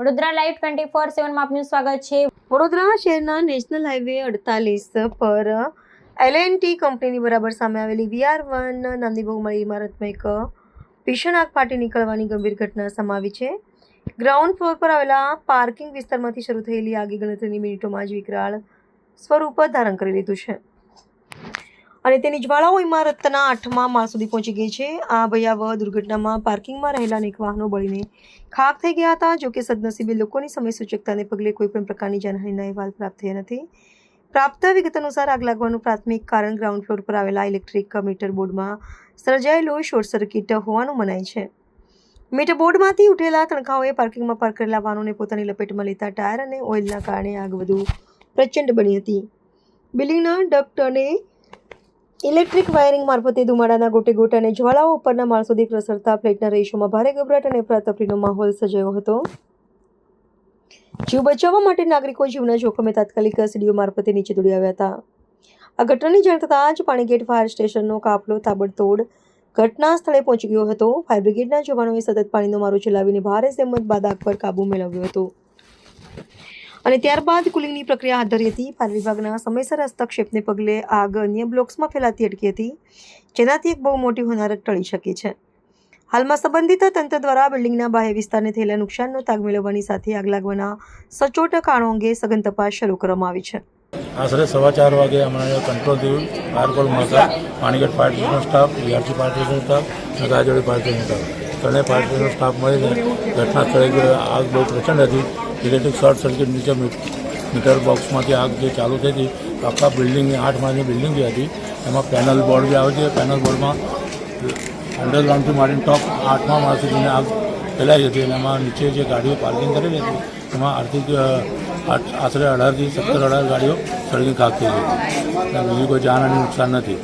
Vadodara live 24/7 માં આપનું સ્વાગત છે। વડોદરા શહેરના નેશનલ હાઈવે 48 પર L&T કંપનીની બરાબર સામે આવેલી VR1 નામની બહુમાળી ઇમારતમાં એક ભીષણ આગ ફાટી નીકળવાની ગંભીર ઘટના સમાવી છે। ગ્રાઉન્ડ ફ્લોર પર આવેલા પાર્કિંગ વિસ્તારમાંથી શરૂ થયેલી આગે ગણતરીની મિનિટોમાં જ વિકરાળ સ્વરૂપ ધારણ કરી લીધું છે અને તેની જ્વાળાઓ ઇમારતના 8મા માળ સુધી પહોંચી ગઈ છે। આ ભયાવહ દુર્ઘટનામાં પાર્કિંગમાં રહેલા અનેક વાહનો બળીને ખાખ થઈ ગયા હતા। જો કે સદનસીબે લોકોની સમય સૂચકતાને પગલે કોઈપણ પ્રકારની જાનહાનિના અહેવાલ પ્રાપ્ત થયા નથી। પ્રાપ્ત વિગત અનુસાર આગ લાગવાનું પ્રાથમિક કારણ ગ્રાઉન્ડ ફ્લોર પર આવેલા ઇલેક્ટ્રિક મીટર બોર્ડમાં સર્જાયેલો શોર્ટ સર્કિટ હોવાનું મનાય છે। મીટર બોર્ડમાંથી ઉઠેલા તણખાઓએ પાર્કિંગમાં પાર્ક કરેલા વાહનોને પોતાની લપેટમાં લેતા ટાયર અને ઓઇલના કારણે આગ વધુ પ્રચંડ બની હતી। બિલ્ડિંગના ડક્ટ અને ઇલેક્ટ્રિક વાયરિંગ મારફતે ધુમાડાના ગોટે ગોટ અને જ્વાળાઓ ઉપરના માળ સુધી પ્રસરતા ફ્લેટના રહીશોમાં ભારે ગભરાટ અને અફરાતફરીનો માહોલ સર્જાયો હતો। જીવ બચાવવા માટે નાગરિકો જીવના જોખમે તાત્કાલિક સીડીઓ મારફતે નીચે દોડી આવ્યા હતા। આ ઘટનાની જાણ થતાં જ પાણીગેટ ફાયર સ્ટેશનનો કાફલો તાબડતોડ ઘટના સ્થળે પહોંચી ગયો હતો। ફાયર બ્રિગેડના જવાનોએ સતત પાણીનો મારો ચલાવીને ભારે જહેમત બાદ આગ પર કાબૂ મેળવ્યો હતો અને ત્યારબાદ કુલિંગની પ્રક્રિયા હાથ ધરી હતી। ફાયર વિભાગના સમયસર હસ્તક્ષેપને પગલે આગ અન્ય બ્લોક્સમાં ફેલાતી અટકી હતી, જેનાથી એક બહુ મોટી હોનારત ટળી શકી છે। હાલમાં સંબંધિત તંત્ર દ્વારા બિલ્ડિંગના બાહ્ય વિસ્તારને થયેલા નુકસાનનો તાગ મેળવવાની સાથે આગ લાગવાના સચોટ કારણો અંગે સઘન તપાસ શરૂ કરવામાં આવી છે। આશરે 4:15 વાગે અમારે કંટ્રોલ થયું। ફાયર કોલ મળતા પાણીગેટ ફાયર સ્ટેશનનો સ્ટાફ, બીઆરસી ફાયર સ્ટેશનનો સ્ટાફ અને ગાજોડી ફાયર સ્ટેશનનો સ્ટાફ ત્રણેય ફાયર સ્ટેશનનો સ્ટાફ મળીને ઘટના સ્થળે આગ બહુ પ્રચંડ હતી। ઇલેક્ટ્રિક શોર્ટ સર્કિટ નીચે મીટર બોક્સમાંથી આગ જે ચાલુ થઈ હતી, આખા બિલ્ડિંગની 8 માળની બિલ્ડિંગ જે હતી એમાં પેનલ બોર્ડ જે આવે છે, પેનલ બોર્ડમાં અંડરગ્રાઉન્ડથી માંડીને ટોપ 8મા માળ સુધીની આગ ફેલાઈ હતી અને એમાં નીચે જે ગાડીઓ પાર્કિંગ કરેલી હતી એમાં આશરે 18 થી 17 ગાડીઓ સળગી ખાક થઈ ગઈ હતી। બીજી કોઈ જાનહાનિ નુકસાન નથી।